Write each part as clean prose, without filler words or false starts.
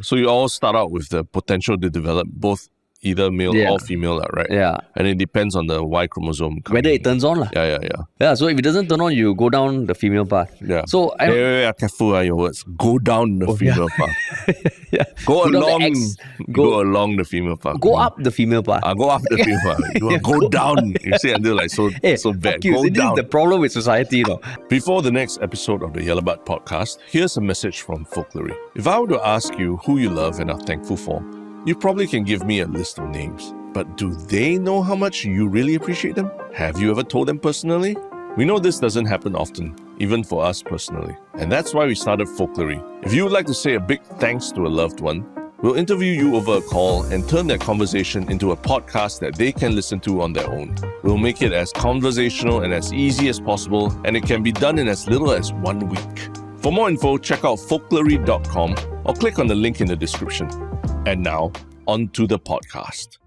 So you all start out with the potential to develop both either male or female, right? Yeah. And it depends on the Y chromosome. Whether it turns on. Yeah. Yeah, so if it doesn't turn on, you go down the female path. Yeah. So careful your words. Go down the female path. yeah. Go along the female path. Go up the female path. Go up the female path. Go down. You say until like so bad. Go down. This is the problem with society, Before the next episode of the Yellowbud podcast, here's a message from Folklory. If I were to ask you who you love and are thankful for, you probably can give me a list of names. But do they know how much you really appreciate them? Have you ever told them personally? We know this doesn't happen often, even for us personally. And that's why we started Folklory. If you would like to say a big thanks to a loved one, we'll interview you over a call and turn that conversation into a podcast that they can listen to on their own. We'll make it as conversational and as easy as possible, and it can be done in as little as 1 week. For more info, check out folklory.com or click on the link in the description. And now, on to the podcast.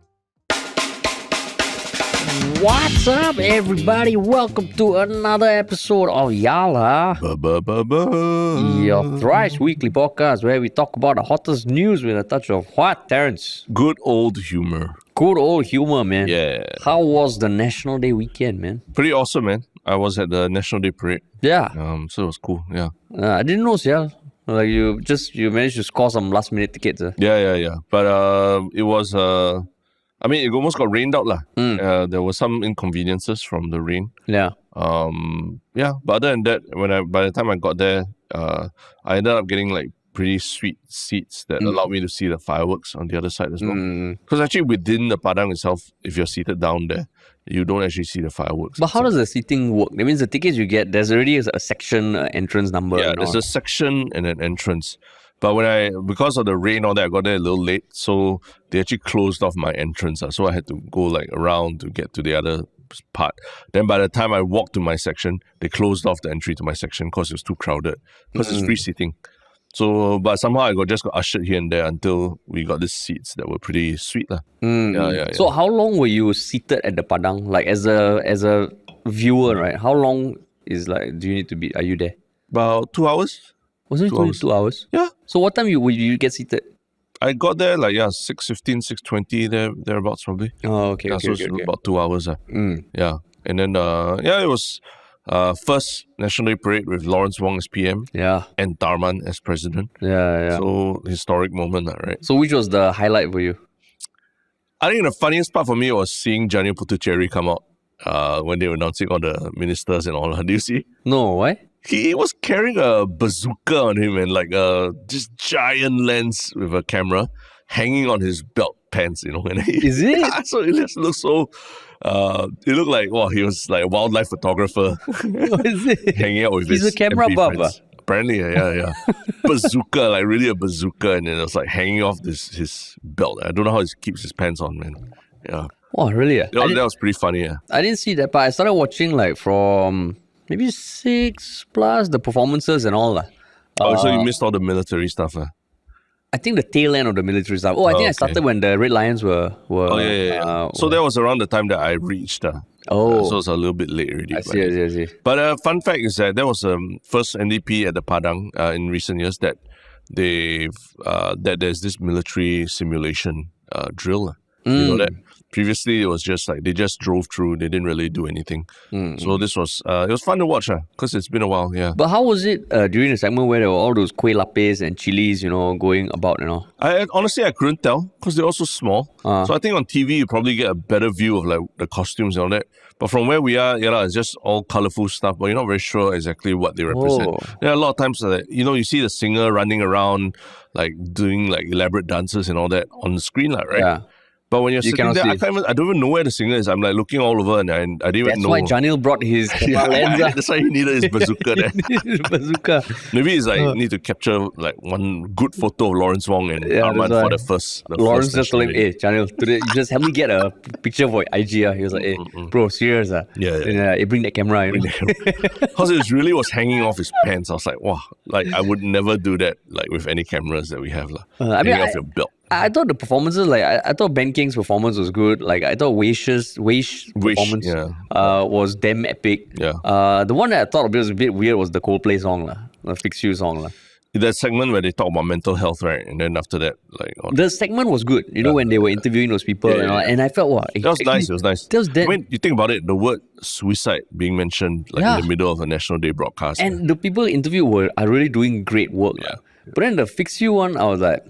What's up, everybody? Welcome to another episode of Yala, your thrice weekly podcast where we talk about the hottest news with a touch of what, Terrence? Good old humor. Good old humor, man. Yeah. How was the National Day weekend, man? Pretty awesome, man. I was at the National Day Parade. Yeah. So it was cool, yeah. I didn't know, yeah. Like you managed to score some last minute tickets. Yeah. But it was it almost got rained out lah. There were some inconveniences from the rain. Yeah. But other than that, by the time I got there, I ended up getting like pretty sweet seats that allowed me to see the fireworks on the other side as well. Because actually within the Padang itself, if you're seated down there, you don't actually see the fireworks. But how does the seating work? That means the tickets you get, there's already a section entrance number. Yeah, there's a section and an entrance. But because of the rain, all that, I got there a little late, so they actually closed off my entrance. So I had to go like around to get to the other part. Then by the time I walked to my section, they closed off the entry to my section because it was too crowded. Because it's free seating. So, but somehow I just got ushered here and there until we got these seats that were pretty sweet. Yeah. So how long were you seated at the Padang? Like as a viewer, right? How long are you there? About 2 hours. Was it 2 hours? Yeah. So what time would you get seated? I got there 6:15, 6:20 thereabouts probably. Oh, okay. So it's about 2 hours. Yeah. And then it was first National Day Parade with Lawrence Wong as PM. Yeah. And Tharman as president. Yeah. So historic moment, right? So which was the highlight for you? I think the funniest part for me was seeing Janil Puthucheary come out when they were announcing all the ministers and all that. Do you see? No, why? He was carrying a bazooka on him and like this giant lens with a camera hanging on his belt pants, Is it? So it just looked so... it looked like, he was like a wildlife photographer. Is it? Hanging out with He's his a camera MP buff. friends. Apparently, yeah. Bazooka, like really a bazooka, and then it was like hanging off his belt. I don't know how he keeps his pants on, man. Yeah. Oh, really? That was pretty funny, yeah. I didn't see that, but I started watching like from maybe 6 plus the performances and all. So you missed all the military stuff. I think the tail end of the military stuff. I started when the Red Lions were... So that was around the time that I reached. So it was a little bit late already. I see. But fun fact is that was first NDP at the Padang in recent years that there's this military simulation drill. You know that? Previously, it was just like they just drove through. They didn't really do anything. So this was it was fun to watch because it's been a while. Yeah. But how was it during the segment where there were all those kueh lapis and chilies, going about and all? I couldn't tell because they're also small. So I think on TV you probably get a better view of like the costumes and all that. But from where we are, it's just all colorful stuff. But you're not very sure exactly what they represent. There are a lot of times that you see the singer running around like doing like elaborate dances and all that on the screen, right? Yeah. But when you're sitting there, I don't even know where the singer is. I'm like looking all over and I didn't even know. That's why Janil brought his lens. That's why he needed his bazooka there. Maybe it's like need to capture like one good photo of Lawrence Wong and Arman for the first. Lawrence just told him, "Hey, Janil, today you just help me get a picture for IG." He was like, "Hey, bro, serious?" Yeah. Bring that camera. Because it really was hanging off his pants. I was like, wow, like I would never do that like with any cameras that we have. Hanging off your belt. I thought the performances, like I thought Ben King's performance was good. Like I thought Wish's performance was damn epic. Yeah. The one that I thought was a bit weird was the Coldplay song, the Fix You song. That segment where they talk about mental health, right? And then after that, like The segment was good, when they were interviewing those people and all, and I felt, wow, that was nice. It was nice. That was I mean, you think about it, the word suicide being mentioned like in the middle of a National Day broadcast. and the people interviewed are really doing great work. Yeah. But then the Fix You one, I was like,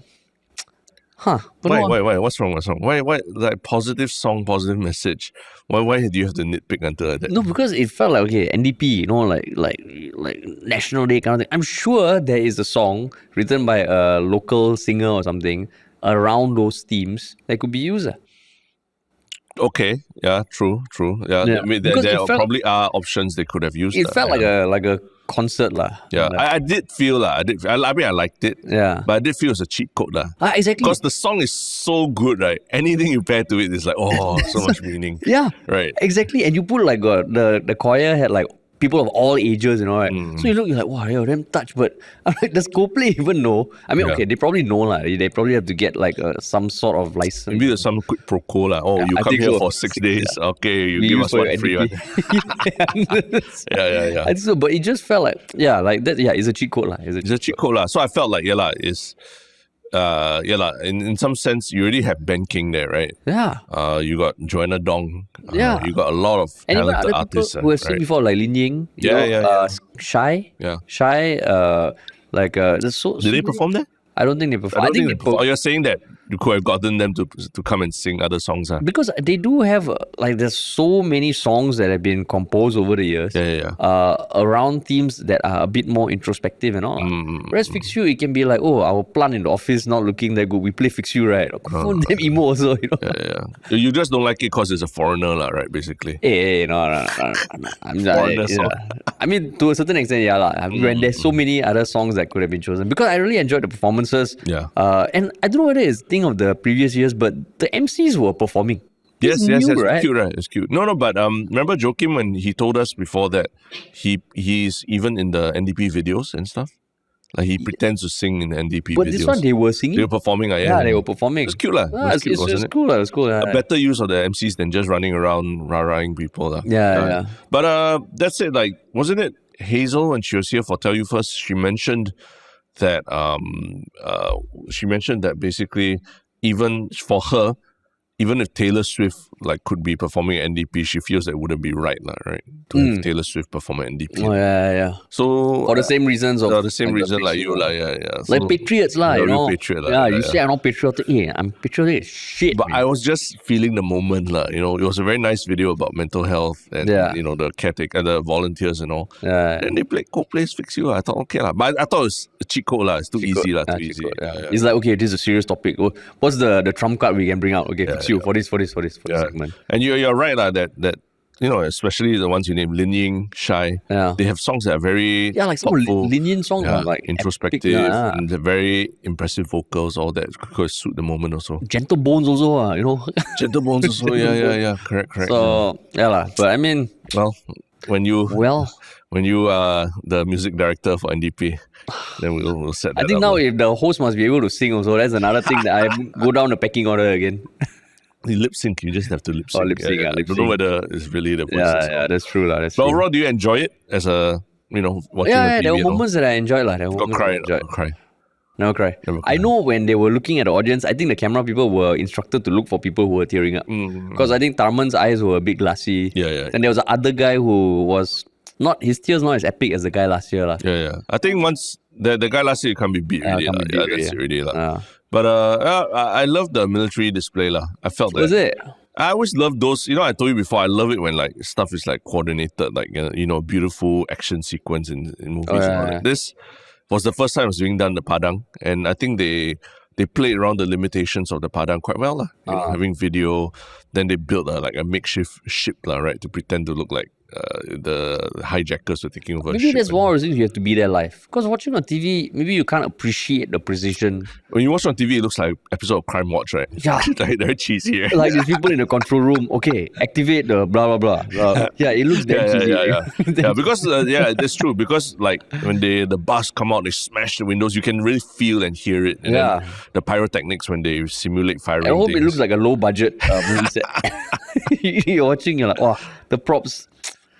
but Why? What's wrong? Why? Like positive song, positive message. Why do you have to nitpick until like that? No, because it felt like, okay, NDP, like National Day kind of thing. I'm sure there is a song written by a local singer or something around those themes that could be used. Okay, yeah, true. Yeah, Yeah, I mean, because there it felt- probably are options they could have used. It felt like a concert lah. Yeah, I did feel I mean, I liked it. Yeah. But I did feel it's a cheat code lah. Exactly. Because the song is so good, right? Anything you pair to it is like, oh, so much meaning. Yeah. Right. Exactly. And you put like the choir had like people of all ages, right? So you're like, wow, you're damn touched. But I'm like, does Coldplay even know? I mean, okay, they probably know lah. They probably have to get like some sort of license. Maybe there's some quick pro quo lah. Oh, you I come think here so. for 6 days. Okay, you We give use us for one your free one. NDP. Yeah. I think so, but it just felt like, like that. Yeah, it's a cheat code lah. It's a cheat code lah. So I felt like, in some sense, you already have Ben King there, right? Yeah. You got Joanna Dong. Yeah. You got a lot of And even talented other people artists. who have seen right? before, like Lin Ying, Shy. Yeah. Shy, there's Did they perform there? I don't think they perform. I think they perform. Oh, you're saying that you could have gotten them to come and sing other songs, huh? because they do have there's so many songs that have been composed over the years. Yeah. Around themes that are a bit more introspective and all. Whereas Fix You, it can be like, oh, our plant in the office not looking that good. We play Fix You, right? Damn emo also, Yeah. You just don't like it because it's a foreigner, lah, right? Basically. Hey, no. I'm Foreigner song. I mean, to a certain extent, yeah, lah. When there's so many other songs that could have been chosen because I really enjoyed the performances. Yeah. And I don't know whether it's a thing of the previous years, but the MCs were performing. Yes, Right? it's cute, right? It's cute. No, but remember Joakim when he told us before that he's even in the NDP videos and stuff? Like he pretends to sing in the NDP But videos. this one, they were singing. They were performing, Yeah, they were performing. It's cute, lah. It's cool, it's cool. A better use of the MCs than just running around rah-rahing people. Lah. Yeah. But that's it. Like, wasn't it Hazel when she was here for Tell You First? She mentioned that basically even for her, even if Taylor Swift could be performing at NDP, she feels that it wouldn't be right, right? To have Taylor Swift perform at NDP. Oh, yeah. So for the same reasons of the same reason like you, yeah. Like So, patriots, you're a you know. patriot, yeah, you say I'm not patriotic. Yeah, I'm patriotic. Shit. But man. I was just feeling the moment, it was a very nice video about mental health and the caretaker, the volunteers and all. Yeah. And they played Coldplay's Fix You. I thought okay lah, but I thought it was a cheat code lah. It's too easy lah, too easy. Yeah. It's like, okay, this is a serious topic. What's the trump card we can bring out? Okay, Fix You for this segment. And you're right lah that especially the ones you name, Lin Ying, Shy. Yeah. They have songs that are very Yeah, like some thoughtful, Lin Yin songs are like introspective, epic, and they're very impressive vocals. All that could suit the moment also. Gentle Bones also, you know. Gentle Bones also, yeah, correct. So but I mean, well, when you are the music director for NDP, then we'll set that I think up. now if the host must be able to sing also, that's another thing that I go down the pecking order again. You lip sync, you just have to lip sync. lip sync, I don't know whether it's really the process. Yeah, that's true. That's But true. overall, do you enjoy it as a, watching Yeah, the TV? there were moments that I enjoyed. Got cry. Never cry. I know when they were looking at the audience, I think the camera people were instructed to look for people who were tearing up. Because I think Tarman's eyes were a bit glassy. Yeah. And there was the other guy who was his tears not as epic as the guy last year. Yeah. I think once the guy last year can't be beat really. That's it really. But I love the military display. I felt that. Was it? I always love those. I told you before, I love it when stuff is coordinated, beautiful action sequence in movies. And all that. This was the first time it was being done in the Padang, and I think they played around the limitations of the Padang quite well. Having video, then they built a makeshift ship, right, to pretend to look like the hijackers were taking over. Maybe that's one of the reasons you have to be there live. Because watching on TV, maybe you can't appreciate the precision. When you watch on TV, it looks like episode of Crime Watch, right? Yeah. They're cheesy. Right? Like these people in the control room. Okay, activate the blah blah blah. Yeah, it looks damn cheesy. Yeah, because that's true. Because when the bus come out, they smash the windows. You can really feel and hear it. And then the pyrotechnics when they simulate firing. I hope it looks like a low budget movie set. You're watching, you're like, wow, the props.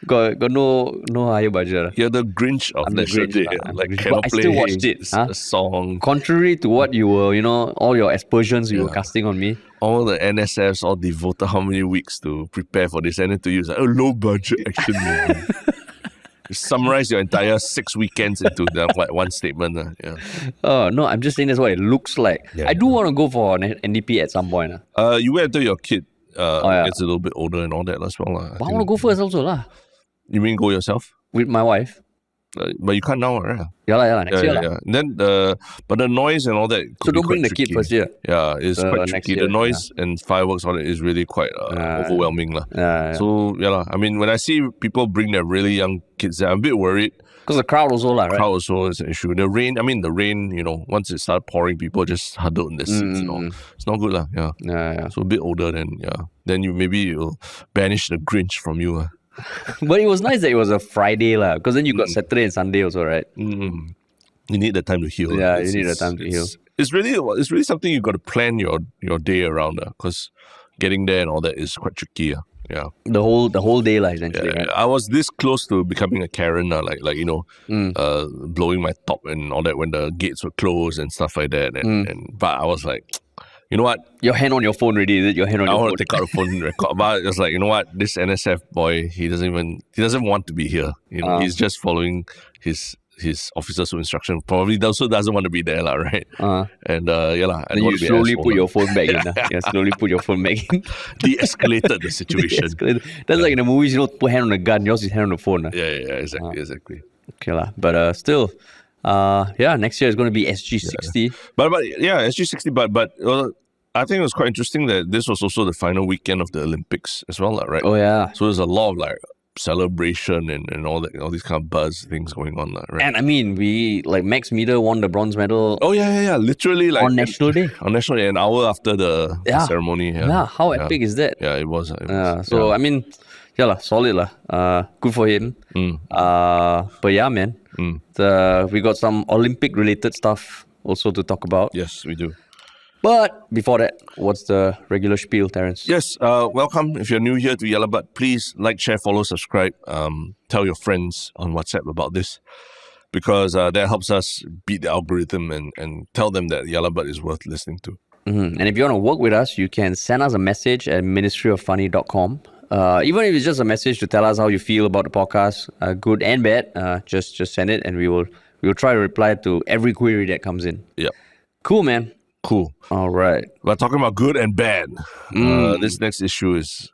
got no higher budget. You're the Grinch of I'm the National Grinch Day. lah. I'm the Like, Grinch. cannot But I play still watched it. a song. Contrary to what you were, all your aspersions you were casting on me. All the NSFs all devoted how many weeks to prepare for this, and then to use a low budget action movie. You summarize your entire 6 weekends into that one statement. Yeah. Oh no, I'm just saying that's what it looks like. Yeah. I do want to go for an NDP at some point. You wait until your kid yeah. gets a little bit older and all that as well. But I want to go first also lah. You mean go yourself? With my wife. But you can't now, right? Yeah, next year. Yeah. Then but the noise and all that. So don't bring the kid first year. Yeah, it's quite tricky. Year, the noise and fireworks all that is really quite overwhelming. Yeah. So I mean, when I see people bring their really young kids, I'm a bit worried. Because the crowd also right? Crowd also is an issue. The rain, once it started pouring, people just huddled in their seats. It's not good Yeah. So a bit older, then you'll banish the Grinch from you. But it was nice that it was a Friday lah, because then you got Saturday and Sunday also, right? You need the time to heal. Yeah, you need the time to heal. It's really something you got to plan your day around, because getting there and all that is quite tricky. Yeah. The whole day lah, essentially. Yeah, right? I was this close to becoming a Karen, blowing my top and all that when the gates were closed and stuff like that. But I was like, you know what? Your hand on your phone already, is it? Your hand on your phone. I want to take out the phone and record. But it's like, you know what? This NSF boy, he doesn't want to be here. He's just following his officer's instruction. Probably also doesn't want to be there, right? And then you slowly put your phone back in. Yeah, slowly put your phone back in. De-escalated the situation. That's like in the movies, put hand on the gun, yours is hand on the phone. Yeah, exactly. Okay lah, but still, next year is going to be SG60. Yeah. But SG60. But I think it was quite interesting that this was also the final weekend of the Olympics as well, right? Oh yeah. So there's a lot of celebration and all that, all these kind of buzz things going on, right? And I mean, we Max Meter won the bronze medal. Oh yeah. Literally on National Day. On National Day, an hour after the ceremony. Yeah. How epic is that? Yeah, it was. So I mean, solid lah. Good for him. But yeah, man. We got some Olympic related stuff also to talk about. Yes, we do. But before that, what's the regular spiel, Terence? Yes, welcome. If you're new here to Yellow Bud, please like, share, follow, subscribe. Tell your friends on WhatsApp about this, because that helps us beat the algorithm and tell them that Yellow Bud is worth listening to. And if you want to work with us, you can send us a message at ministryoffunny.com. Even if it's just a message to tell us how you feel about the podcast, good and bad, just send it and we will try to reply to every query that comes in. Yep. Cool, man. Cool. All right. We're talking about good and bad. This next issue is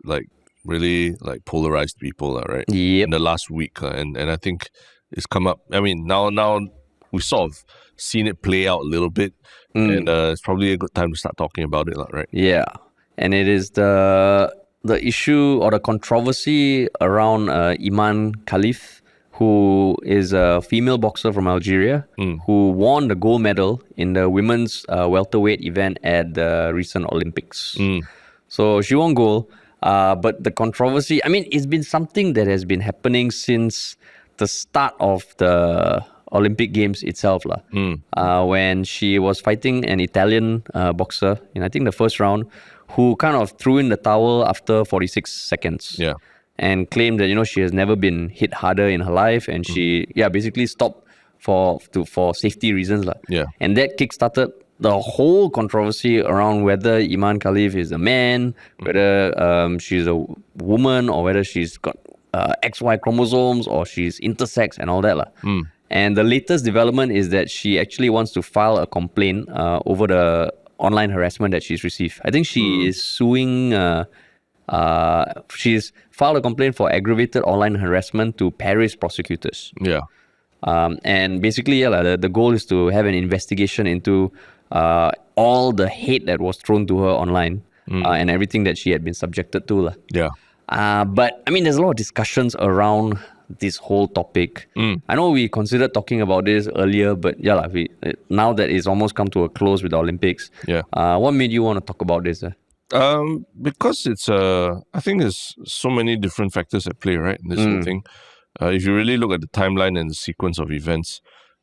really polarized people, right? Yep. In the last week, and I think it's come up. I mean, now we sort of seen it play out a little bit, and it's probably a good time to start talking about it, right? Yeah, and it is the issue or the controversy around Imane Khelif, who is a female boxer from Algeria, who won the gold medal in the women's welterweight event at the recent Olympics. So she won gold, but the controversy, I mean, it's been something that has been happening since the start of the Olympic Games itself. When she was fighting an Italian boxer in, I think, the first round, who kind of threw in the towel after 46 seconds. Yeah. And claimed that she has never been hit harder in her life, and she basically stopped for safety reasons. Yeah. And that kickstarted the whole controversy around whether Imane Khelif is a man, whether she's a woman, or whether she's got XY chromosomes or she's intersex and all that. And the latest development is that she actually wants to file a complaint over the online harassment that she's received. I think she is suing. She's filed a complaint for aggravated online harassment to Paris prosecutors. Yeah. And basically, the goal is to have an investigation into all the hate that was thrown to her online and everything that she had been subjected to. Yeah. But I mean, there's a lot of discussions around this whole topic. I know we considered talking about this earlier, but now that it's almost come to a close with the Olympics, what made you want to talk about this? Because it's I think there's so many different factors at play, right? This whole thing. If you really look at the timeline and the sequence of events,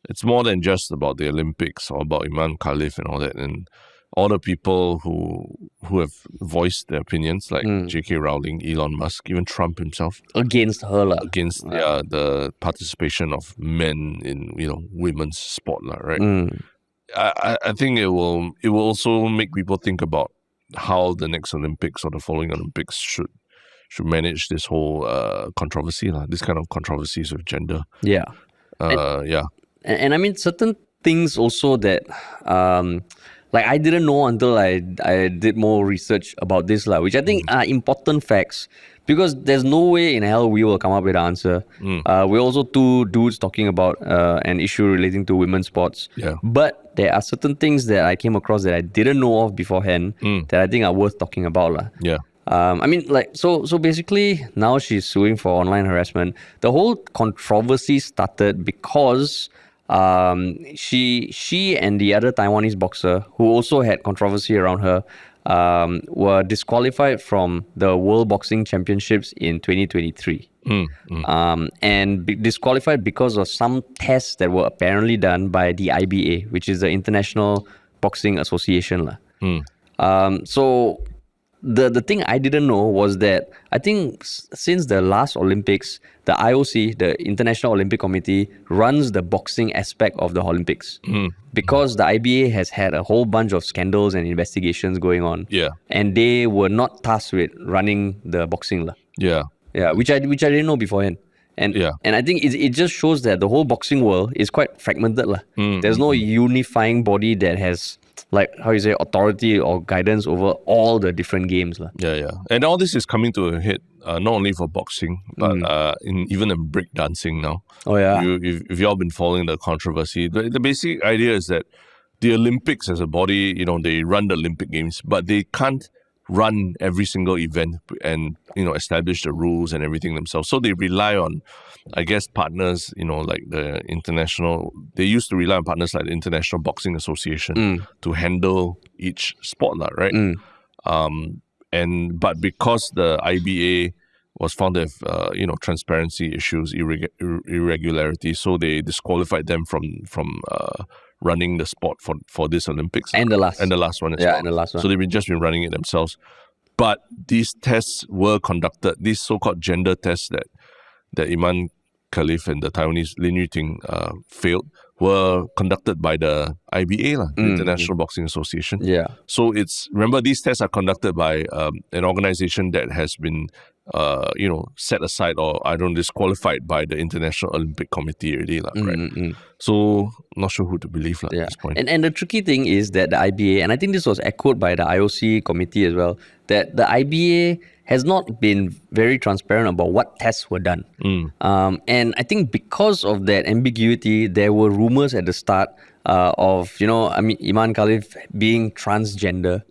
it's more than just about the Olympics or about Imane Khelif and all that. And all the people who have voiced their opinions, like J.K. Rowling, Elon Musk, even Trump himself, against her lah. against the participation of men in women's sport lah, right? I think it will also make people think about how the next Olympics or the following Olympics should manage this whole controversy lah. This kind of controversies with gender. Yeah. And I mean certain things also that like I didn't know until I did more research about this lah, which I think are important facts, because there's no way in hell we will come up with an answer. We're also two dudes talking about an issue relating to women's sports. Yeah. But there are certain things that I came across that I didn't know of beforehand that I think are worth talking about lah. Yeah. I mean, like, so basically now she's suing for online harassment. The whole controversy started because she and the other Taiwanese boxer, who also had controversy around her, were disqualified from the World Boxing Championships in 2023. And disqualified because of some tests that were apparently done by the IBA, which is the International Boxing Association lah. So the thing I didn't know was that I think since the last Olympics, the IOC, the International Olympic Committee, runs the boxing aspect of the Olympics. Because the IBA has had a whole bunch of scandals and investigations going on. Yeah. And they were not tasked with running the boxing lah. Yeah. Yeah, which I didn't know beforehand. And I think it just shows that the whole boxing world is quite fragmented lah. There's no unifying body that has, like, how you say, authority or guidance over all the different games lah. Yeah. And all this is coming to a head, not only for boxing, but even in breakdancing now. Oh yeah. If y'all been following the controversy, the basic idea is that the Olympics as a body, they run the Olympic Games, but they can't run every single event and establish the rules and everything themselves. So they rely on, I guess, partners, like the international. They used to rely on partners like the International Boxing Association to handle each sport, right? But because the IBA was found to have transparency issues, irregularity, so they disqualified them from running the sport for this Olympics. And the last one as yeah, well. and the last one. So they've just been running it themselves. But these tests were conducted, these so-called gender tests that Imane Khelif and the Taiwanese Lin Yuting failed, were conducted by the IBA, the International Boxing Association. Yeah. So remember, these tests are conducted by an organization that has been set aside or disqualified by the International Olympic Committee already, right? So not sure who to believe at this point. And the tricky thing is that the IBA, and I think this was echoed by the IOC committee as well, that the IBA has not been very transparent about what tests were done. And I think because of that ambiguity, there were rumors at the start of, Imane Khelif being transgender,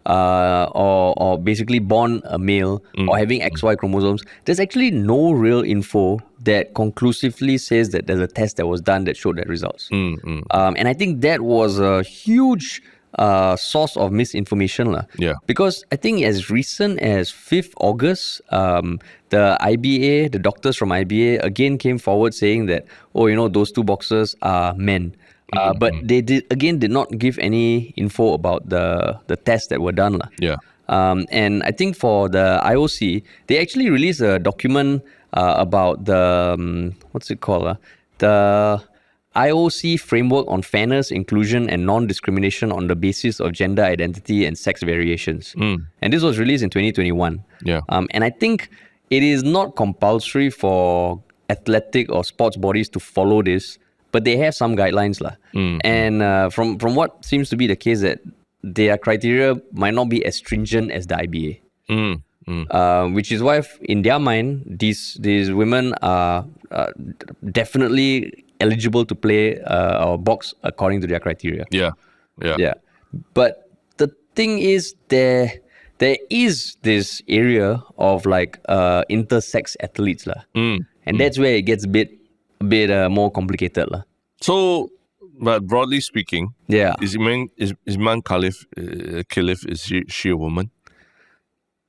or basically born a male, or having XY chromosomes. There's actually no real info that conclusively says that there's a test that was done that showed that results. And I think that was a huge source of misinformation lah. Yeah. Because I think as recent as 5th August, the IBA, the doctors from IBA again came forward saying that, those two boxers are men. But they did not give any info about the tests that were done lah. Yeah. And I think for the IOC, they actually released a document about the what's it called? The IOC Framework on Fairness, Inclusion and Non-Discrimination on the Basis of Gender Identity and Sex Variations. And this was released in 2021. Yeah. And I think it is not compulsory for athletic or sports bodies to follow this, but they have some guidelines lah. And from what seems to be the case, that their criteria might not be as stringent as the IBA. Which is why, in their mind, these women are definitely eligible to play or box according to their criteria. Yeah. But the thing is, there is this area of like intersex athletes lah, and that's where it gets a bit more complicated lah. So, but broadly speaking, is Imane Khelif, is she a woman?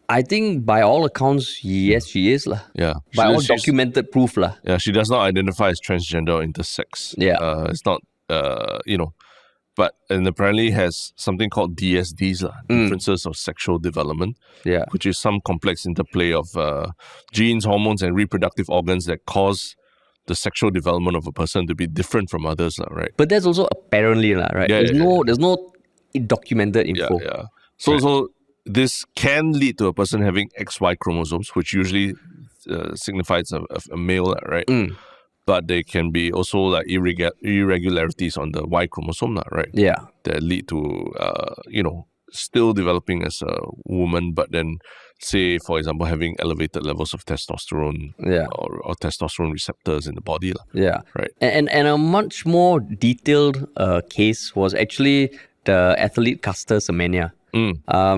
I think by all accounts, yes, she is lah. Yeah. By all documented proof lah. Yeah, she does not identify as transgender or intersex. Yeah. It's not, and apparently has something called DSDs, differences of sexual development, which is some complex interplay of genes, hormones, and reproductive organs that cause the sexual development of a person to be different from others, right? But that's also apparently, right? There's no documented info. So this can lead to a person having XY chromosomes, which usually signifies a male, right? But they can be also like irregularities on the Y chromosome, right? Yeah. That lead to, still developing as a woman, but then, say, for example, having elevated levels of testosterone or testosterone receptors in the body. Yeah. Right. And a much more detailed case was actually the athlete Caster Semenya.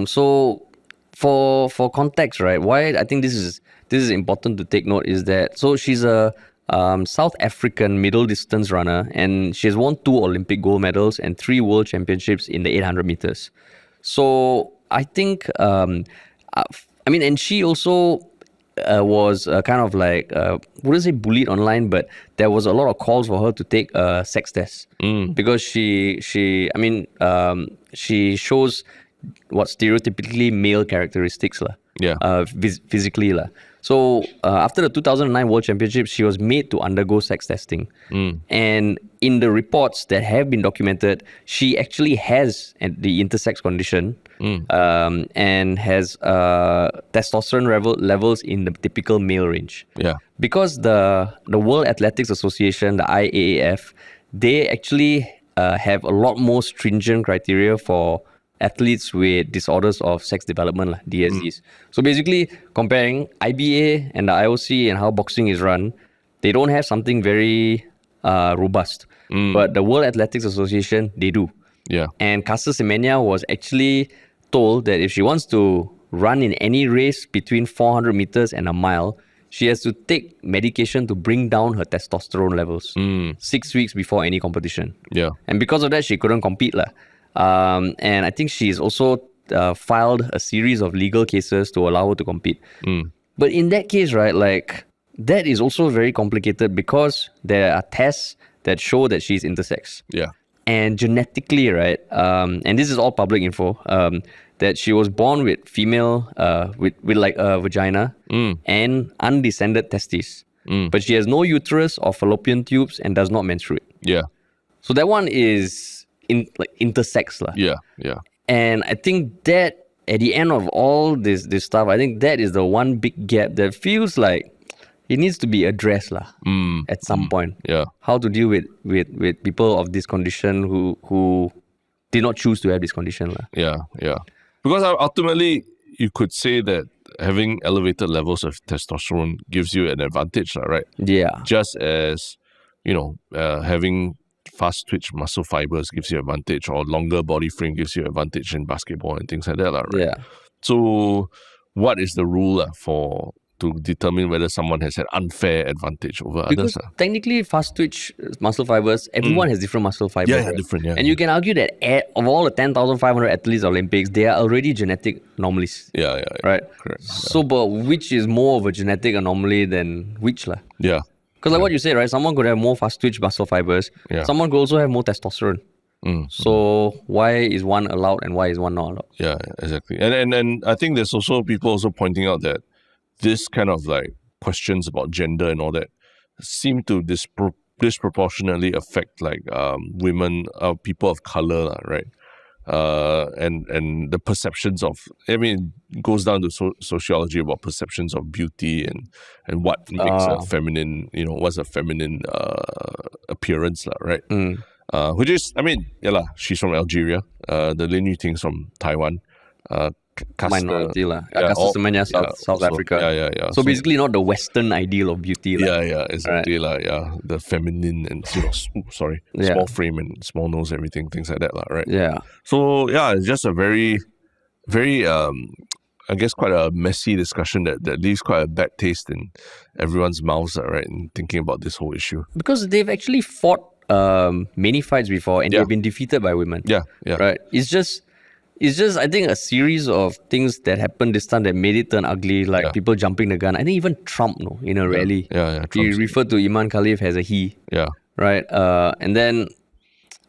So for context, right, why I think this is important to take note is that, so she's a South African middle distance runner, and she has won 2 Olympic gold medals and 3 world championships in the 800 meters. So I think, and she also was kind of like, wouldn't say bullied online, but there was a lot of calls for her to take a sex test because she shows what stereotypically male characteristics physically . So after the 2009 World Championships, she was made to undergo sex testing. And in the reports that have been documented, she actually has the intersex condition and has testosterone levels in the typical male range. Yeah. Because the World Athletics Association, the IAAF, they actually have a lot more stringent criteria for athletes with disorders of sex development, DSDs. So basically, comparing IBA and the IOC and how boxing is run, they don't have something very robust. But the World Athletics Association, they do. Yeah. And Caster Semenya was actually told that if she wants to run in any race between 400 meters and a mile, she has to take medication to bring down her testosterone levels 6 weeks before any competition. Yeah. And because of that, she couldn't compete. And I think she's also filed a series of legal cases to allow her to compete. But in that case, right, like, that is also very complicated because there are tests that show that she's intersex. Yeah. And genetically, right, and this is all public info, that she was born with female, with like a vagina and undescended testes. But she has no uterus or fallopian tubes and does not menstruate. Yeah. So that one is intersex. Yeah. And I think that at the end of all this stuff, I think that is the one big gap that feels like it needs to be addressed at some point. Yeah. How to deal with people of this condition who did not choose to have this condition. Yeah. Because ultimately, you could say that having elevated levels of testosterone gives you an advantage, right? Yeah. Just as, having fast twitch muscle fibers gives you advantage, or longer body frame gives you advantage in basketball and things like that, right? Yeah. So what is the rule to determine whether someone has an unfair advantage over because others? Technically, fast twitch muscle fibers, everyone has different muscle fibers. Yeah, right? different, yeah. And you can argue that of all the 10,500 athletes at Olympics, they are already genetic anomalies. Yeah. Right? Correct. So, but which is more of a genetic anomaly than which? Yeah. Because like what you said, right? Someone could have more fast twitch muscle fibers. Yeah. Someone could also have more testosterone. So why is one allowed and why is one not allowed? Yeah, exactly. And I think there's also people also pointing out that this kind of like questions about gender and all that seem to disproportionately affect like women, people of color, right? And the perceptions of, it goes down to sociology about perceptions of beauty and what makes a feminine, what's a feminine appearance, right? Which is, she's from Algeria. The Lin Yu Ting's from Taiwan. Minority Caster Semenya, South Africa. Yeah. So basically not the Western ideal of beauty. Yeah, exactly. Right. The feminine and small frame and small nose, everything, things like that, right? Yeah. So it's just a very, very I guess quite a messy discussion that leaves quite a bad taste in everyone's mouths, right? In thinking about this whole issue. Because they've actually fought many fights before and they've been defeated by women. Yeah. Right. It's just I think a series of things that happened this time that made it turn ugly, like people jumping the gun. I think even Trump, in a rally, yeah, he referred to Imane Khelif as a he. Yeah. Right. And then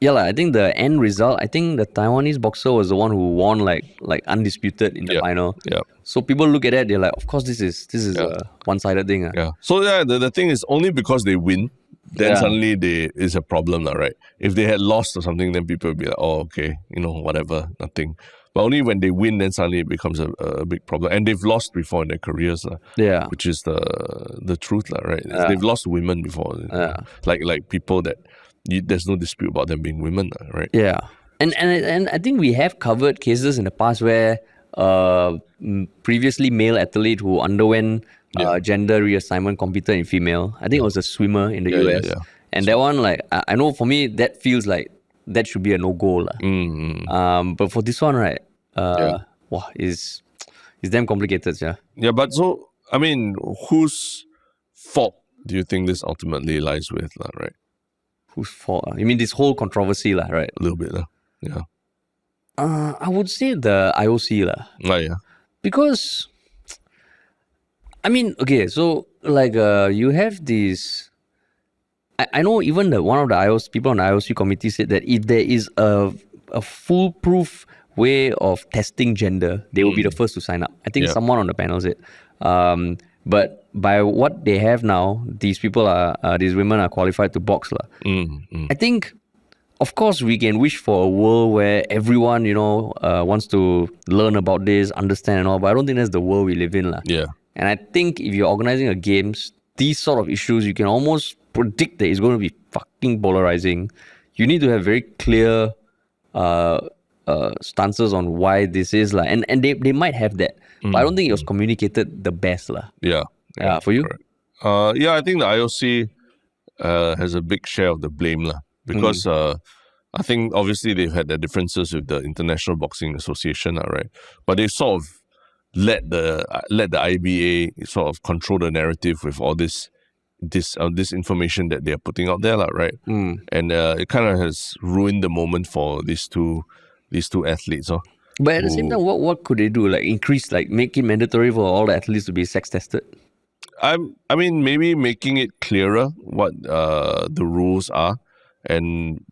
Yeah, I think the end result, I think the Taiwanese boxer was the one who won like undisputed in the Yeah. final. Yeah. So people look at that, they're like, of course this is Yeah. a one-sided thing. Yeah. So the thing is only because they win, then Yeah. suddenly they is a problem, right? If they had lost or something, then people would be like, oh, okay, whatever, nothing. But only when they win, then suddenly it becomes a big problem. And they've lost before in their careers, Yeah. which is the truth, right? They've lost women before. Like people that there's no dispute about them being women, right? Yeah. And I think we have covered cases in the past where previously male athlete who underwent gender reassignment competed in female. I think it was a swimmer in the US. Yeah. And that one, like, I know for me, that feels like that should be a no-go. But for this one, right, wow, it's damn complicated, yeah. Yeah, but so, I mean, whose fault do you think this ultimately lies with, right? Whose fault? You mean this whole controversy, right? A little bit, yeah. I would say the IOC, Yeah. because, I mean, okay, so, like, you have these... I know even one of the IOC people on the IOC committee said that if there is a foolproof way of testing gender, they will be the first to sign up. I think someone on the panel said. But by what they have now, these women are qualified to box. I think, of course, we can wish for a world where everyone, wants to learn about this, understand and all, but I don't think that's the world we live in. Yeah. And I think if you're organizing a games, these sort of issues, you can almost predict that it's going to be fucking polarizing. You need to have very clear stances on why this is. And they might have that. But I don't think it was communicated the best. Yeah. For you? Yeah, I think the IOC has a big share of the blame. Because I think obviously they've had their differences with the International Boxing Association, right? But they sort of let the IBA sort of control the narrative with all this information that they're putting out there, right? And it kind of has ruined the moment for these two athletes. But at the same time, what could they do? Like increase, like make it mandatory for all the athletes to be sex tested? I mean, maybe making it clearer what the rules are, and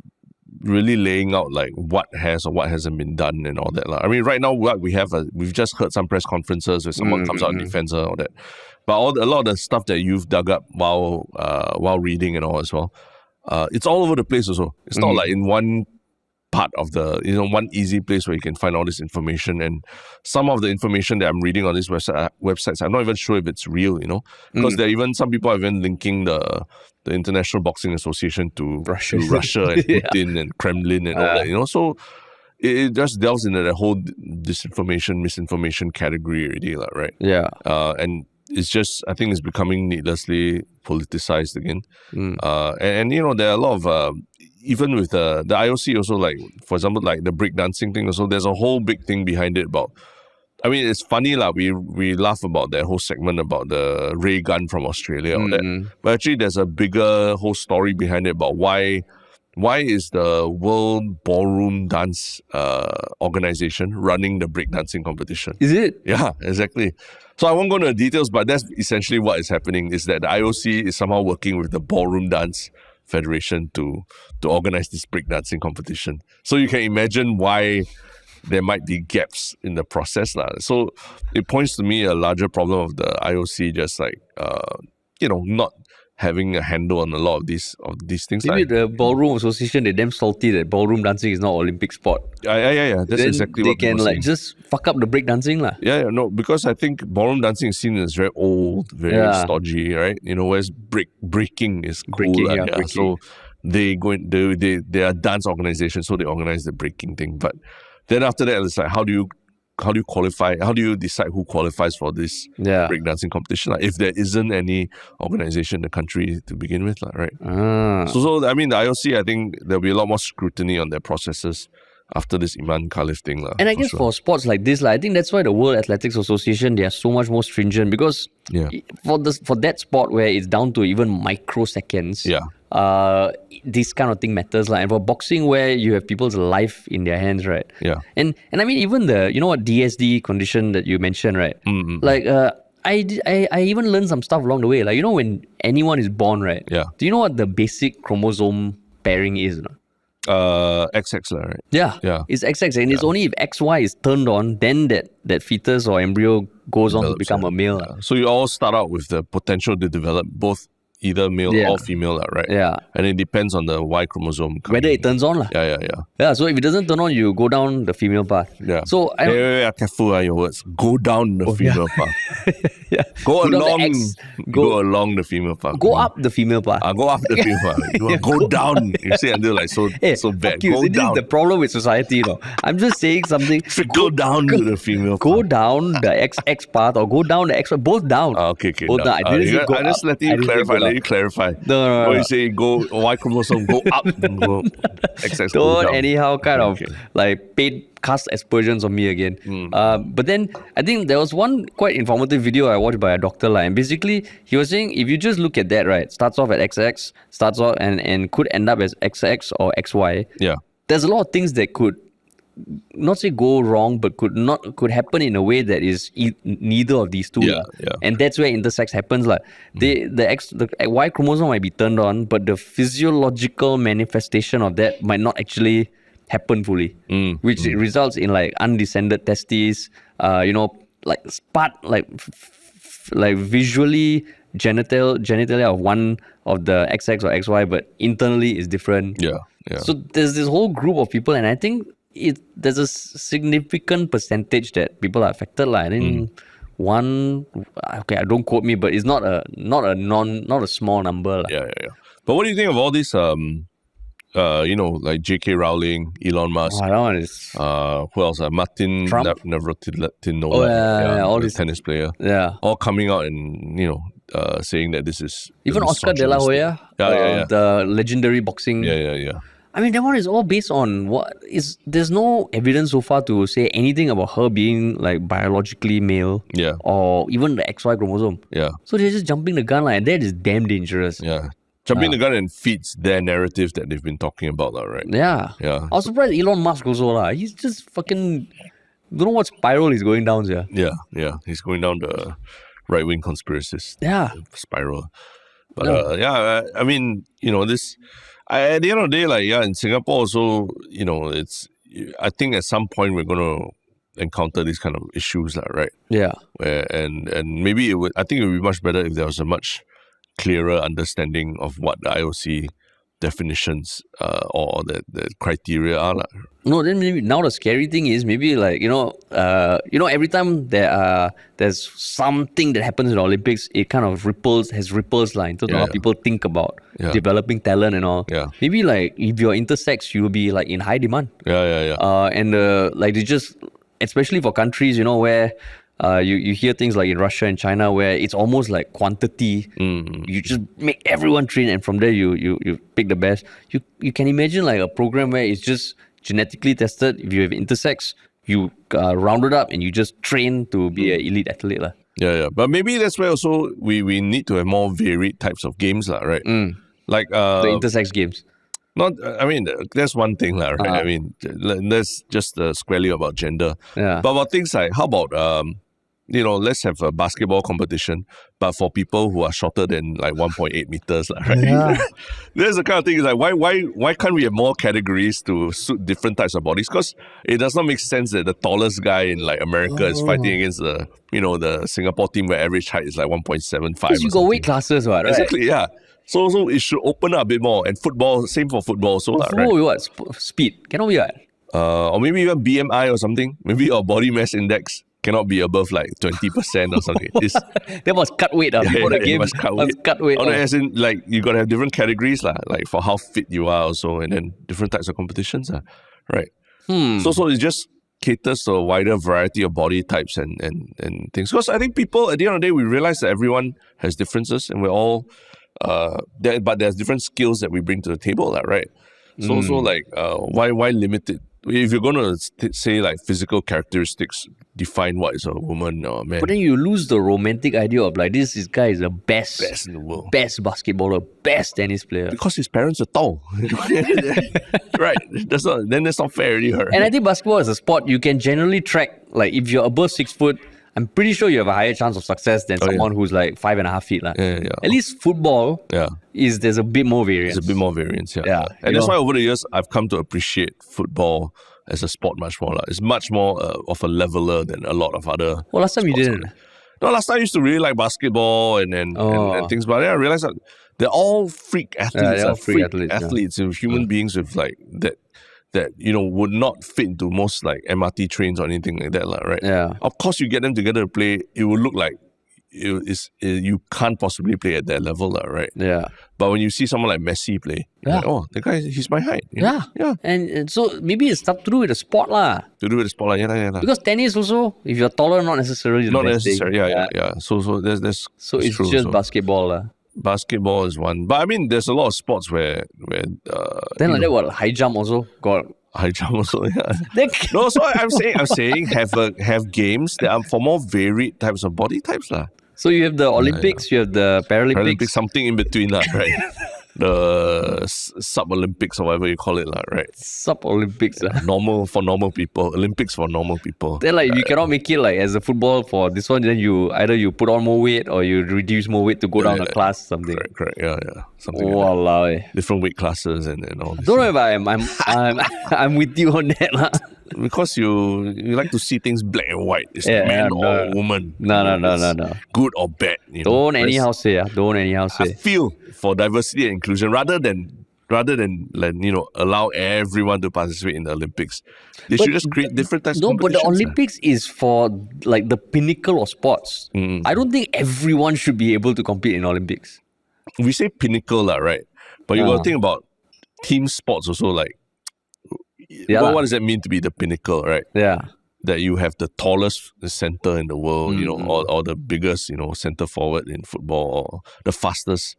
really laying out like what has or what hasn't been done and all that. I mean, right now what we have, we've just heard some press conferences where someone comes out in defense and all that. But a lot of the stuff that you've dug up while reading and all as well, it's all over the place also. It's not like in one part of the, one easy place where you can find all this information. And some of the information that I'm reading on these websites, I'm not even sure if it's real, because there are even some people are even linking the International Boxing Association to Russia and Putin and Kremlin and all that, so it just delves into the whole disinformation, misinformation category already, right? Yeah. And it's just, I think it's becoming needlessly politicized again. And there are a lot of, even with the IOC also, like, for example, like the breakdancing thing also, there's a whole big thing behind it about, I mean, it's funny, we laugh about that whole segment about the ray gun from Australia or that. But actually, there's a bigger whole story behind it about why is the World Ballroom Dance Organization running the breakdancing competition? Is it? Yeah, exactly. So I won't go into the details, but that's essentially what is happening, is that the IOC is somehow working with the Ballroom Dance Federation to organize this breakdancing competition. So you can imagine why there might be gaps in the process. So it points to me a larger problem of the IOC just like, not having a handle on a lot of these things. Maybe the Ballroom Association, they're damn salty that ballroom dancing is not Olympic sport. Yeah. That's then exactly they what can saying. Just fuck up the break dancing. No, because I think ballroom dancing is seen as very old, very stodgy, right? Whereas breaking is cool. Breaking. So they are a dance organization, so they organize the breaking thing. But then after that, it's like, how do you qualify? How do you decide who qualifies for this breakdancing competition? If there isn't any organization in the country to begin with, right? So I mean, the IOC, I think there'll be a lot more scrutiny on their processes after this Imane Khelif thing. And I guess for sports like this, I think that's why the World Athletics Association, they are so much more stringent, because for that sport where it's down to even microseconds, this kind of thing matters. And for boxing, where you have people's life in their hands, right? Yeah. And I mean, even the, DSD condition that you mentioned, right? Like, I even learned some stuff along the way. Like, when anyone is born, right? Yeah. Do you know what the basic chromosome pairing is? XX, right? Yeah. Yeah. It's XX, and it's only if XY is turned on, then that fetus or embryo goes on to Develops, become a male. Yeah. So you all start out with the potential to develop both either male Yeah. or female, right? Yeah. And it depends on the Y chromosome. Whether it turns on. Yeah. Yeah, so if it doesn't turn on, you go down the female path. Yeah. So I yeah, careful your words. Go down the female path. yeah. Go down the along. X, Go along the female path. go up the female path. Go up the female path. You go down. You say until like so bad. Fuck you. Go See, this down. is the problem with society, I'm just saying something. Go down to the female Go path. down the XX path or go down the X, both down. Okay. Both down. I didn't say go I just up. let you clarify. Let you clarify. No. Or you say go Y chromosome, go up, go XX, go Don't down. anyhow kind of Okay. like cast aspersions on me again. But then I think there was one quite informative video I watched by a doctor, and basically he was saying if you just look at that, right, starts off at XX, starts off and could end up as XX or XY. Yeah. There's a lot of things that could not say go wrong, but could happen in a way that is neither of these two. Yeah. And that's where intersex happens. The Y chromosome might be turned on, but the physiological manifestation of that might not actually happen fully, which results in like undescended testes, like visually genitalia of one of the XX or XY, but internally is different. Yeah. So there's this whole group of people, and I think there's a significant percentage that people are affected. I think don't quote me, but it's not a small number. Yeah. But what do you think of all these like J.K. Rowling, Elon Musk, That one is who else? Martin Trump? Navratilova, all the these tennis player, all coming out and saying that this is even Oscar De La Hoya, the legendary boxing. Yeah. I mean, that one is all based on there's no evidence so far to say anything about her being like biologically male. Yeah. Or even the XY chromosome. Yeah. So they're just jumping the gun, and that is damn dangerous. Yeah. Jumping the gun and feeds their narrative that they've been talking about, right? Yeah. I was surprised Elon Musk also. He's just fucking don't know what spiral he's going down here. Yeah. He's going down the right-wing conspiracist spiral. But I mean, this... at the end of the day, in Singapore also, I think at some point we're going to encounter these kind of issues, right? Yeah. And maybe I think it would be much better if there was a much clearer understanding of what the IOC definitions or the criteria are. No, then maybe now the scary thing is maybe every time there's something that happens in the Olympics, it kind of has ripples in terms of how people think about developing talent and all. Yeah. Maybe if you're intersex, you'll be in high demand. Yeah. And they just, especially for countries, you hear things like in Russia and China where it's almost like quantity. You just make everyone train, and from there you pick the best. You can imagine a program where it's just genetically tested. If you have intersex, you round it up and you just train to be an elite athlete. Yeah. But maybe that's where also we need to have more varied types of games, right? Like the intersex games. That's one thing, right? I mean, that's just squarely about gender. Yeah. But about things like, how about let's have a basketball competition, but for people who are shorter than 1.8 meters, right? Yeah. There's the kind of thing is why can't we have more categories to suit different types of bodies? Because it does not make sense that the tallest guy in America is fighting against the Singapore team where average height is 1.75. Because you got weight classes, right? Exactly, yeah. So it should open up a bit more. And football, same for football. So football, right? Speed cannot be right. Or maybe even BMI or something. Maybe your body mass index cannot be above 20% or something. That was cut weight before the game. Must cut weight. As in you got to have different categories like for how fit you are also, and then different types of competitions, right? So it just caters to a wider variety of body types and things. Because I think people at the end of the day we realize that everyone has differences, and we're all but there's different skills that we bring to the table, right? So why limit it? If you're going to say physical characteristics define what is a woman or a man. But then you lose the romantic idea of this guy is the best in the world. Best basketballer, best tennis player. Because his parents are tall. Right. That's not fair already. And I think basketball is a sport you can generally track. If you're above 6 foot, I'm pretty sure you have a higher chance of success than someone who's like 5.5 feet. At least football, there's a bit more variance. There's a bit more variance, And that's why over the years, I've come to appreciate football as a sport much more. It's much more of a leveler than a lot of other Well, last time you sports. didn't. No, last time I used to really like basketball and things, but then I realized that they're all freak athletes. they're all freak athletes, human beings with like that would not fit into most like MRT trains or anything like that, right? Yeah. Of course, you get them together to play, it will look like you can't possibly play at that level, right? Yeah. But when you see someone like Messi play, you're like, oh, the guy, he's my height. Yeah. And so maybe it's stuff to do with the sport lah. To do with the sport, yeah. Because tennis also, if you're taller, not necessarily the not best necessarily, thing. yeah. So there's So it's true, just basketball lah. Basketball is one, but I mean, there's a lot of sports where then like that, what high jump also got. High jump also, No, so I'm saying have games that are for more varied types of body types lah. So you have the Olympics, you have the Paralympics, something in between lah, right? The sub-Olympics or whatever you call it lah, right? Sub-Olympics for normal people, Olympics for normal people. Then like you cannot make it like as a football for this one, then you either you put on more weight or you reduce more weight to go down a class, something. Correct, yeah. Something Walao, like that. Different weight classes and all this. Don't know if I'm with you on that lah. Because you like to see things black and white. It's man or woman. No. Good or bad. Don't anyhow say. I feel for diversity and inclusion rather than allow everyone to participate in the Olympics. They should just create different types of competitions. No, but the Olympics is for like the pinnacle of sports. I don't think everyone should be able to compete in Olympics. We say pinnacle, right? But you got to think about team sports also, like what does that mean to be the pinnacle, right? Yeah. That you have the tallest center in the world, or the biggest, center forward in football, or the fastest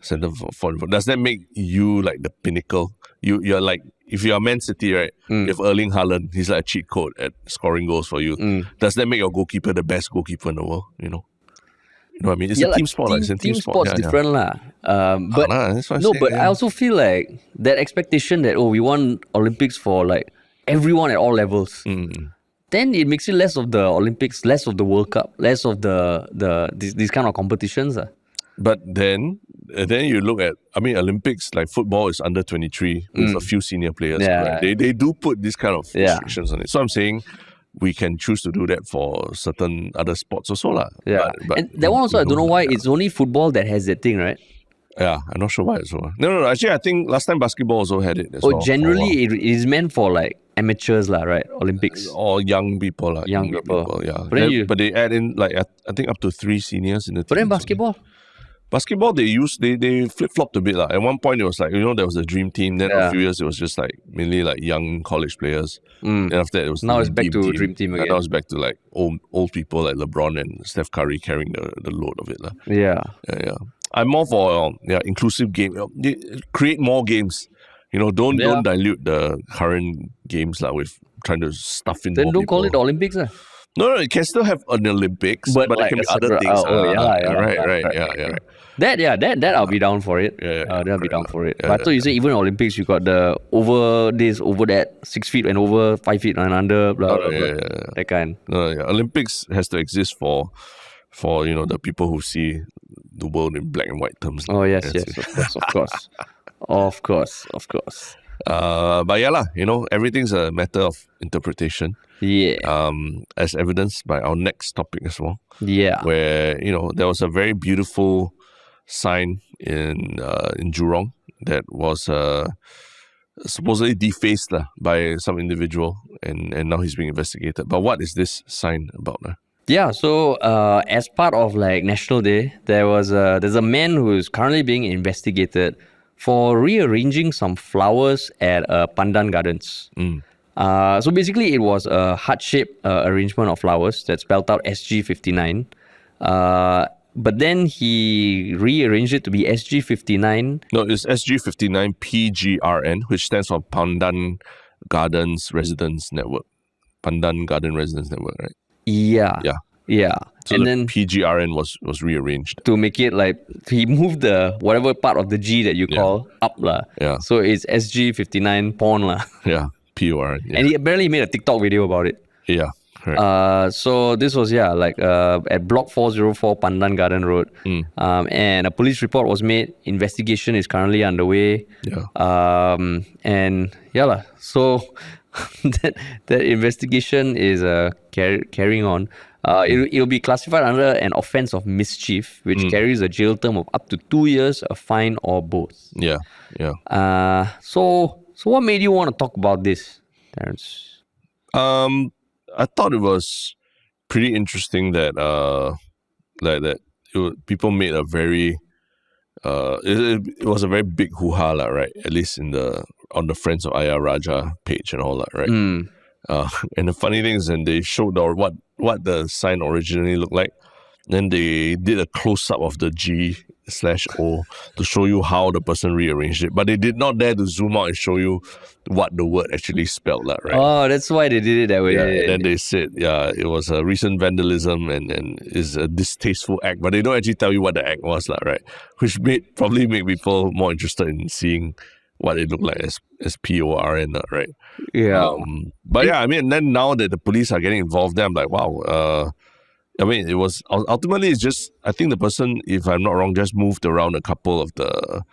center forward. Does that make you like the pinnacle? You're like, if you're Man City, right? If Erling Haaland, he's like a cheat code at scoring goals for you. Does that make your goalkeeper the best goalkeeper in the world? You know what I mean? It's a team sport. It's a team sport. Sport's different lah. But I also feel like that expectation that we want Olympics for like everyone at all levels. Then it makes it less of the Olympics, less of the World Cup, less of these kind of competitions. But then you look at, Olympics, like football is under 23 with a few senior players. Right? They do put these kind of restrictions on it. So I'm saying we can choose to do that for certain other sports also lah. Yeah. But and that one also, I don't know why, it's only football that has that thing, right? Yeah, I'm not sure why as well. No. Actually, I think last time basketball also had it as well. Generally, it is meant for like amateurs lah, right? Olympics. Or young people lah. Young people, yeah. But they add in like, I think up to 3 seniors in the team. But then basketball? Basketball, they flip-flopped a bit lah. At one point, it was like, there was a dream team. Then a few years, it was just like mainly like young college players. Then after that, it was now it's back to dream team again. And now it's back to like old people like LeBron and Steph Curry carrying the load of it lah. Yeah. I'm more for inclusive game. Create more games. Don't dilute the current games lah with trying to stuff in. Then more don't people. call it Olympics lah. No, it can still have an Olympics, but like it can be other things. Right. That I'll be down for it. I'll be down for it. But I thought you said even Olympics, you got the over this, over that, 6 feet and over, 5 feet and under, blah, blah, blah. That kind. Olympics has to exist for the people who see the world in black and white terms. Oh yes, of course. But yeah lah, everything's a matter of interpretation. Yeah. As evidenced by our next topic as well. Yeah. Where there was a very beautiful sign in Jurong that was supposedly defaced by some individual, and now he's being investigated. But what is this sign about? Yeah, so as part of like National Day, there's a man who is currently being investigated for rearranging some flowers at Pandan Gardens. So basically, it was a heart-shaped arrangement of flowers that spelled out SG59. But then he rearranged it to be SG59. No, it's SG59 PGRN, which stands for Pandan Gardens Residence Network. Pandan Garden Residence Network, right? Yeah. So and then PGRN was rearranged to make it like he moved the whatever part of the G that you call up lah. Yeah. So it's SG59 porn lah. Yeah. POR. And he apparently made a TikTok video about it. Yeah. Correct. So this was at Block 404 Pandan Garden Road, and a police report was made. Investigation is currently underway. Yeah. And so that investigation is carrying on. It'll be classified under an offense of mischief, which carries a jail term of up to 2 years, a fine, or both. Yeah. So what made you want to talk about this, Terence? I thought it was pretty interesting that people made a very it was a very big hoo-ha, right? At least on the Friends of Ayah Raja page and all that, right? And the funny thing is, when they showed what the sign originally looked like, then they did a close-up of the G/O to show you how the person rearranged it. But they did not dare to zoom out and show you what the word actually spelled, right? Oh, that's why they did it that way. Yeah, and then they said, it was a recent vandalism and is a distasteful act. But they don't actually tell you what the act was, right? Which probably make people more interested in seeing what it looked like as PORN, right? Yeah. But yeah, I mean, then now that the police are getting involved, then I'm like, wow. I mean, it was ultimately it's just, I think the person, if I'm not wrong, just moved around a couple of the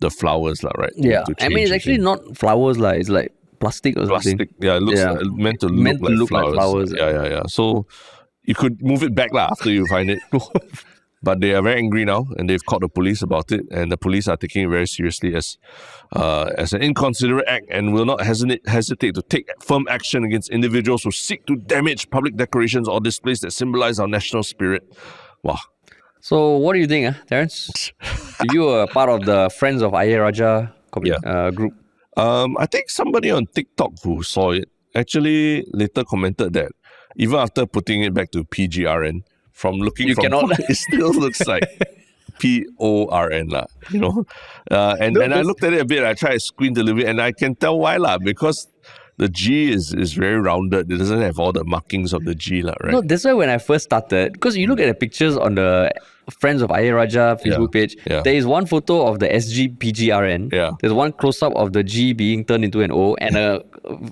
flowers, right? Yeah. I mean, it's actually not flowers, it's like plastic or something. Plastic, yeah, it looks meant to look like flowers. Yeah. So you could move it back after you find it. But they are very angry now, and they've called the police about it, and the police are taking it very seriously as an inconsiderate act, and will not hesitate to take firm action against individuals who seek to damage public decorations or displays that symbolize our national spirit. Wow. So what do you think, Terence? You were part of the Friends of Ayah Raja group. I think somebody on TikTok who saw it actually later commented that even after putting it back to PGRN, from looking from it still looks like PORN, and I looked at it a bit. I tried to squint a little bit, and I can tell why, because the G is very rounded. It doesn't have all the markings of the G, right? No, that's why when I first started, because you look at the pictures on the Friends of Ayah Raja Facebook page, there is one photo of the SGPGRN. Yeah. There's one close-up of the G being turned into an O, and a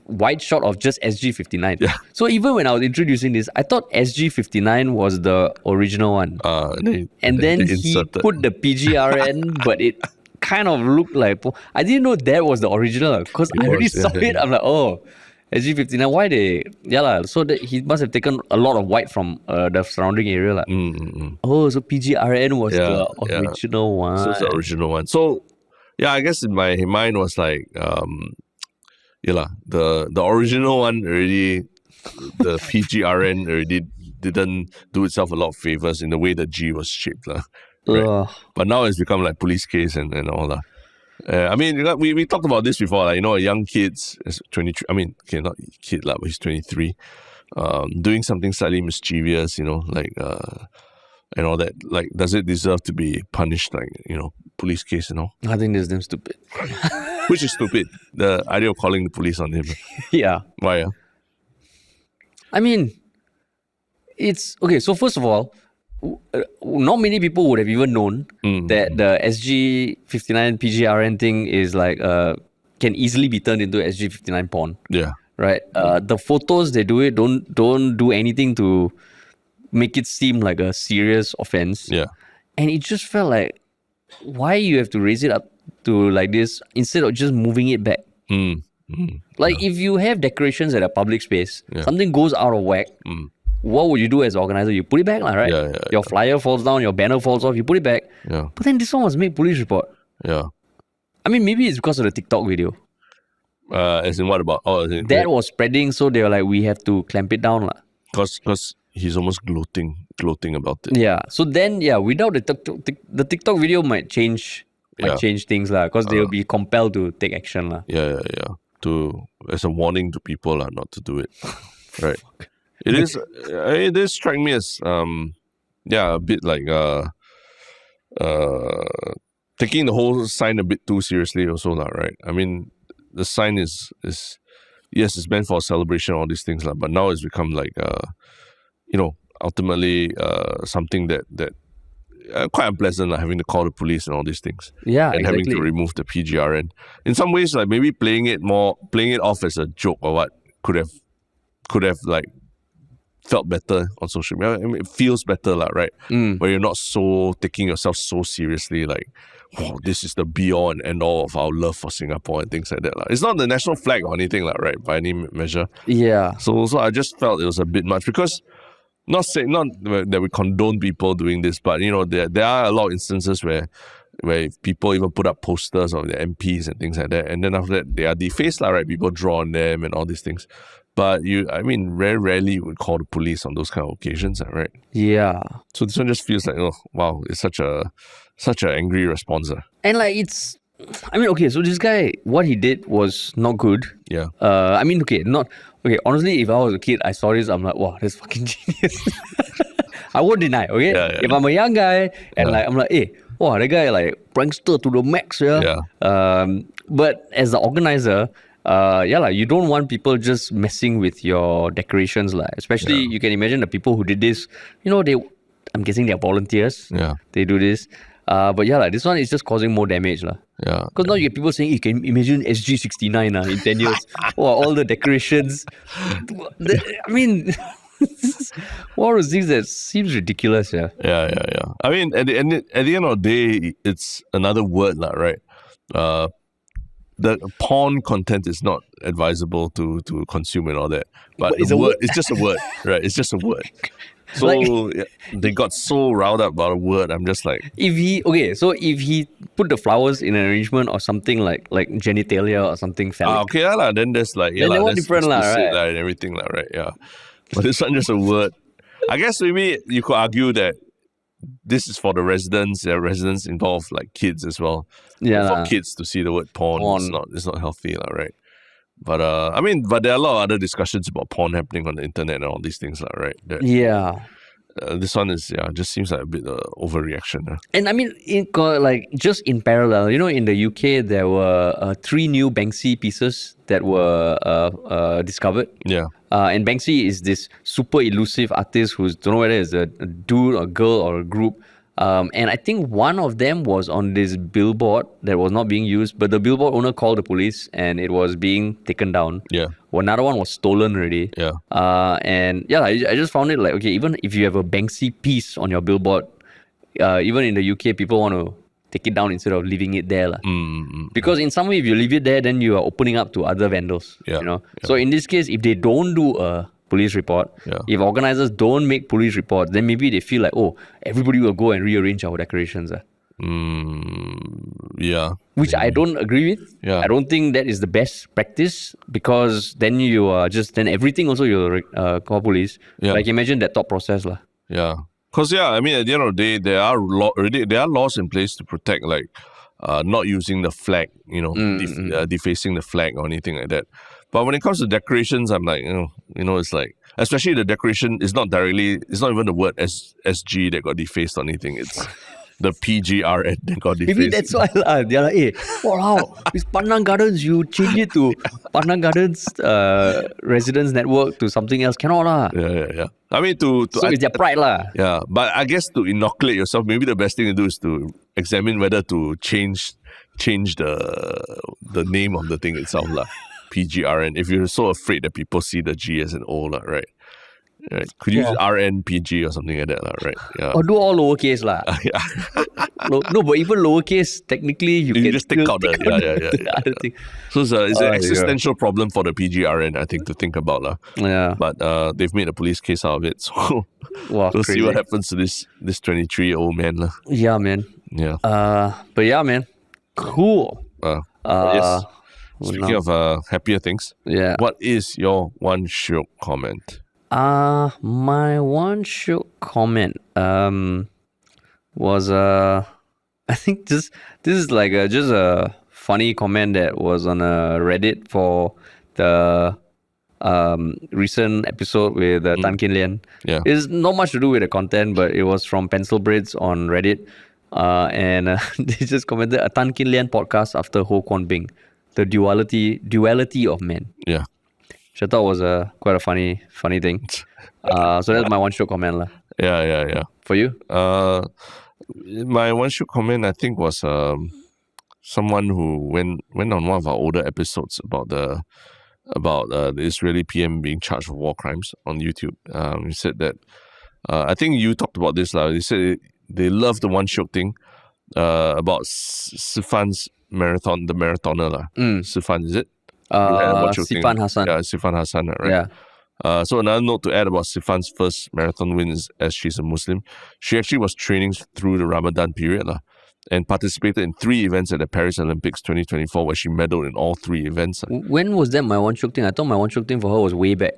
wide shot of just SG59. Yeah. So even when I was introducing this, I thought SG59 was the original one. And then he put the PGRN, but it kind of looked like... I didn't know that was the original, because I already saw it. I'm like, oh... SG59, why they... so he must have taken a lot of white from the surrounding area. Oh, so PGRN was the original one. So it's the original one. So, I guess in my mind was like, the original one already, the PGRN already didn't do itself a lot of favors in the way the G was shaped. Right? But now it's become like police case and all that. I mean, we talked about this before, a young kid's 23. I mean, okay, not kid but he's 23, doing something slightly mischievous, and all that. Like, does it deserve to be punished? Police case and all. I think that's damn stupid. Which is stupid. The idea of calling the police on him. Yeah. Why? I mean, it's okay. So first of all, not many people would have even known that the SG59 PGRN thing is can easily be turned into SG59 porn. Yeah. Right. The photos they do it don't do anything to make it seem like a serious offense. Yeah. And it just felt like, why you have to raise it up to like this instead of just moving it back? If you have decorations at a public space, something goes out of whack. What would you do as an organizer? You put it back, right? Your flyer falls down, your banner falls off, you put it back. Yeah. But then this one was made police report. Yeah. I mean, maybe it's because of the TikTok video. As in what about? That was spreading, so they were like, we have to clamp it down. Because he's almost gloating about it. Yeah. So then, without the TikTok video might change things, because they'll be compelled to take action. Yeah. As a warning to people, not to do it. Right. It is. It does strike me as a bit like taking the whole sign a bit too seriously also, right? I mean, the sign is yes, it's meant for a celebration, all these things, but now it's become like ultimately something that quite unpleasant, having to call the police and all these things. Yeah, and having to remove the PGRN. In some ways, like maybe playing it off as a joke or what could have like felt better on social media. I mean, it feels better, right? Where you're not so taking yourself so seriously, like, wow, this is the be-all and end-all of our love for Singapore and things like that. It's not the national flag or anything, right, by any measure. Yeah. So I just felt it was a bit much because not that we condone people doing this, but there are a lot of instances where people even put up posters of the MPs and things like that, and then after that they are defaced, right? People draw on them and all these things. But very rarely you would call the police on those kind of occasions, right? Yeah. So this one just feels like, oh wow, it's such an angry response. And okay, so this guy, what he did was not good. Yeah. Honestly, if I was a kid, I saw this, I'm like, wow, that's fucking genius. I won't deny, okay? Yeah. If I'm a young guy and I'm like, hey, wow, that guy prankster to the max, yeah. But as the organizer, you don't want people just messing with your decorations, especially you can imagine the people who did this, I'm guessing they're volunteers. Yeah. They do this. This one is just causing more damage. Yeah. Because now you get people saying, you can imagine SG69 in 10 years. All the decorations. One of those things that seems ridiculous. Yeah. I mean, at the end of the day, it's another word, right? The porn content is not advisable to consume and all that. But it's it's just a word, right? It's just a word. So they got so riled up about a word. I'm just like, if he put the flowers in an arrangement or something like genitalia or something phallic. then there's then that's different, right? And everything, right? Yeah. But this one just a word. I guess maybe you could argue that this is for the residents. There are residents involved, like kids as well. Yeah. For kids to see the word porn. It's not healthy, right? But but there are a lot of other discussions about porn happening on the internet and all these things, right? This one is just seems like a bit overreaction. And just in parallel, in the UK there were 3 new Banksy pieces that were discovered. Yeah. And Banksy is this super elusive artist who's don't know whether it's a dude or girl or a group. And I think one of them was on this billboard that was not being used, but the billboard owner called the police and it was being taken down. Yeah. Another one was stolen already. Yeah. I just found it even if you have a Banksy piece on your billboard, even in the UK, people want to take it down instead of leaving it there. Because in some way, if you leave it there, then you are opening up to other vandals. Yeah. So in this case, if they don't do a police report, if organizers don't make police reports, then maybe they feel like, oh, everybody will go and rearrange our decorations. Which I don't agree with. I don't think that is the best practice, because then you are then everything also you'll call police. Imagine that thought process. Yeah. Because at the end of the day, there are laws in place to protect not using the flag, defacing the flag or anything like that. But when it comes to decorations, I'm like, it's like, especially the decoration is not even the word SG that got defaced or anything. It's the PGRN that got defaced. Maybe that's why they're like, wow, this Pandan Gardens, you change it to Pandan Gardens Residence Network to something else. Cannot . Yeah. I mean, so it's their pride . Yeah, but I guess to inoculate yourself, maybe the best thing to do is to examine whether to change the name of the thing itself . PGRN, if you're so afraid that people see the G as an O, right? Could you use RNPG or something like that, right? Yeah. Or do all lowercase . No, but even lowercase, technically you can just take out the other thing. So it's an existential problem for the PGRN, I think, to think about . Yeah. But they've made a police case out of it, so we'll see what happens to this 23-year-old man . Yeah, man. Yeah. But yeah, man. Cool. Yes. Speaking of happier things, what is your one Shiok comment? My one Shiok comment was I think this is just a funny comment that was on a Reddit for the recent episode with Tan Kin Lian. Yeah. It's not much to do with the content, but it was from Pencil Braids on Reddit. And they just commented, a Tan Kin Lian podcast after Ho Kwon Bing. The duality of men. Yeah. Which I thought was quite a funny thing. So that's my one Shiok comment . Yeah. For you? My one Shiok comment, I think, was someone who went on one of our older episodes about the about the Israeli PM being charged with war crimes on YouTube. He said that, I think you talked about this, He said they love the one Shiok thing about Sifan's marathon, the marathoner. Sifan, is it? Sifan Hassan. Yeah, Sifan Hassan, right? Yeah. So another note to add about Sifan's first marathon win is, as she's a Muslim, she actually was training through the Ramadan period and participated in 3 events at the Paris Olympics 2024 where she medaled in all 3 events. When was that my one Shiok thing? I thought my one Shiok thing for her was way back.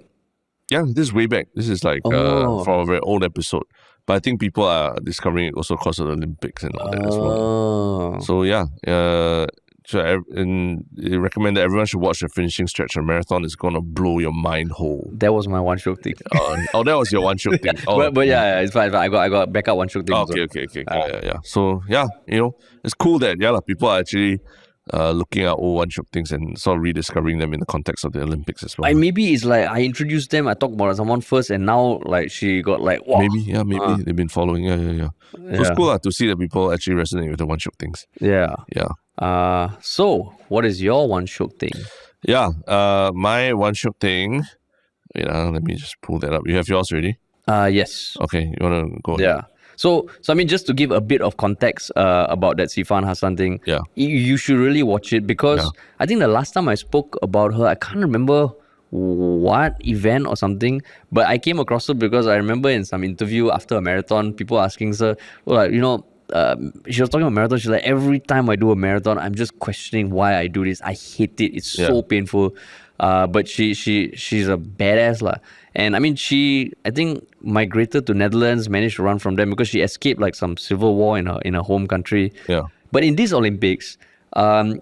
Yeah, this is way back. This is like from a very old episode. But I think people are discovering it also because of the Olympics and all that as well. So yeah, and they recommend that everyone should watch the finishing stretch of marathon. It's going to blow your mind whole. That was my one Shiok thing. That was your one Shiok thing. But yeah, it's fine. I got backup one Shiok thing. Okay. Yeah. So yeah, it's cool that people are actually looking at old one Shiok things and sort of rediscovering them in the context of the Olympics as well. And maybe it's like I introduced them, I talked about someone first, and now like she got like, wow. Maybe they've been following. Yeah. So it's cool to see that people actually resonate with the one Shiok things. Yeah. So what is your one Shiok thing? Yeah. My one Shiok thing. Wait, let me just pull that up. You have yours already? Yes. Okay, you want to go? Yeah. So I mean, just to give a bit of context about that Sifan Hassan thing, you should really watch it because I think the last time I spoke about her, I can't remember what event or something, but I came across her because I remember in some interview after a marathon, people asking her, she was talking about marathon. She's like, every time I do a marathon, I'm just questioning why I do this. I hate it. It's so painful. But she's a badass lah. And I mean, I think migrated to Netherlands, managed to run from them because she escaped like some civil war in her home country. Yeah. But in these Olympics,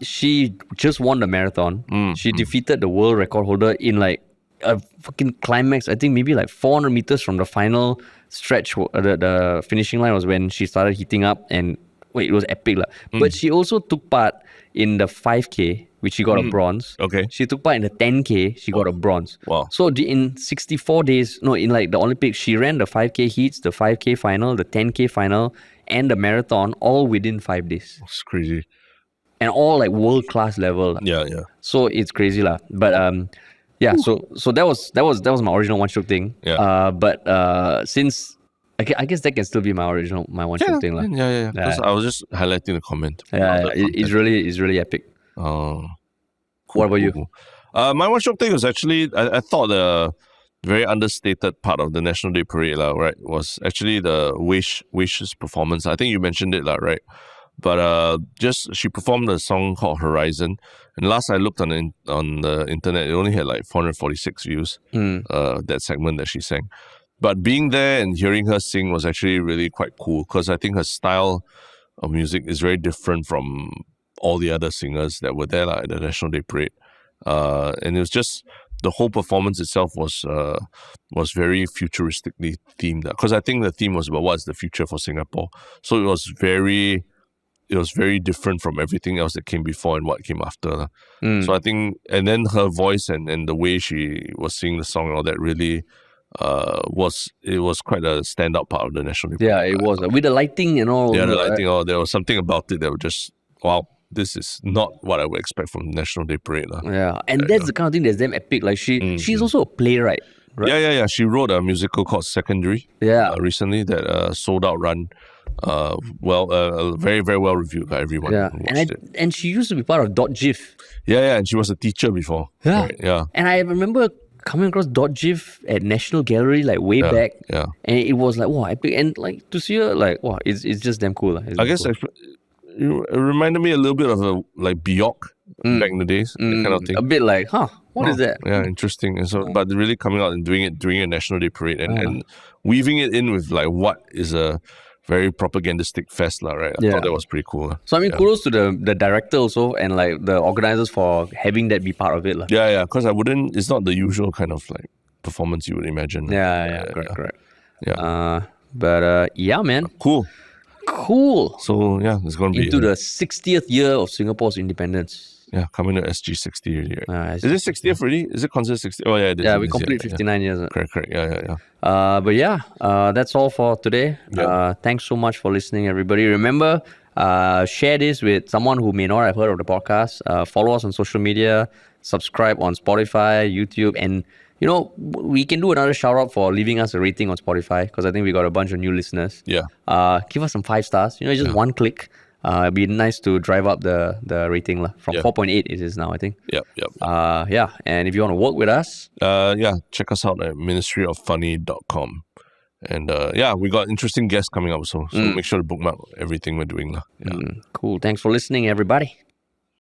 she just won the marathon. She defeated the world record holder in like a fucking climax. I think maybe like 400 meters from the final stretch. The finishing line was when she started heating up, and it was epic lah. But she also took part in the 5K, which she got a bronze. Okay. She took part in the 10K, she got a bronze. Wow. So in 64 days, in like the Olympics, she ran the 5K heats, the 5K final, the 10K final, and the marathon all within 5 days. It's crazy. And all like world-class level. Yeah. So it's crazy lah. But so that was my original one Shiok thing. Yeah. But since I guess that can still be my one Shiok thing lah. Yeah. I was just highlighting the comment. Yeah, it's really epic. Cool, what about you? My one Shiok thing was actually, I thought the very understated part of the National Day Parade, right, was actually the Wish's performance. I think you mentioned it, right? But she performed a song called Horizon. And last I looked on the internet, it only had like 446 views, that segment that she sang. But being there and hearing her sing was actually really quite cool because I think her style of music is very different from all the other singers that were there at the National Day Parade. And it was just, the whole performance itself was very futuristically themed. Because I think the theme was about what's the future for Singapore. So it was very different from everything else that came before and what came after. So I think, and then her voice and the way she was singing the song and all that really was quite a standout part of the National Day Parade. Yeah, it was. With the lighting and all. Yeah, the lighting, there was something about it that was just, wow, this is not what I would expect from the National Day Parade. Yeah, and that's the kind of thing that's damn epic. Like she's also a playwright, right? Yeah. She wrote a musical called Secondary. Yeah. Recently, that sold out run. Very, very well reviewed by everyone. Yeah, and she used to be part of .gif. Yeah, and she was a teacher before. Yeah, right? Yeah. And I remember coming across .gif at National Gallery like way back. Yeah. And it was like, wow, epic. And like to see her, like, wow, it's just damn cool. I guess cool. It reminded me a little bit of a like Bjork back in the days, that kind of thing. A bit like, what is that? Yeah, interesting. And so, but really coming out and doing it during a National Day Parade and weaving it in with like what is a very propagandistic fest, right? I thought that was pretty cool. So I mean, kudos to the director also and like the organizers for having that be part of it. Yeah, because it's not the usual kind of like performance you would imagine. Yeah, correct. Yeah. But yeah, man. Cool. So yeah, it's going to be into the 60th year of Singapore's independence. Yeah, coming to SG60 already, right? Is it 60th already? Is it considered 60? Oh yeah, it is. Yeah, we complete 59 years. Correct. Yeah. But yeah, that's all for today. Yeah. Thanks so much for listening, everybody. Remember, share this with someone who may not have heard of the podcast. Follow us on social media. subscribe on Spotify, YouTube, and we can do another shout out for leaving us a rating on Spotify because I think we got a bunch of new listeners. Yeah. Give us some 5 stars. Just one click. It'd be nice to drive up the rating from 4.8 it is now, I think. Yep. And if you want to work with us, check us out at ministryoffunny.com. And we got interesting guests coming up, so make sure to bookmark everything we're doing. Cool. Thanks for listening, everybody.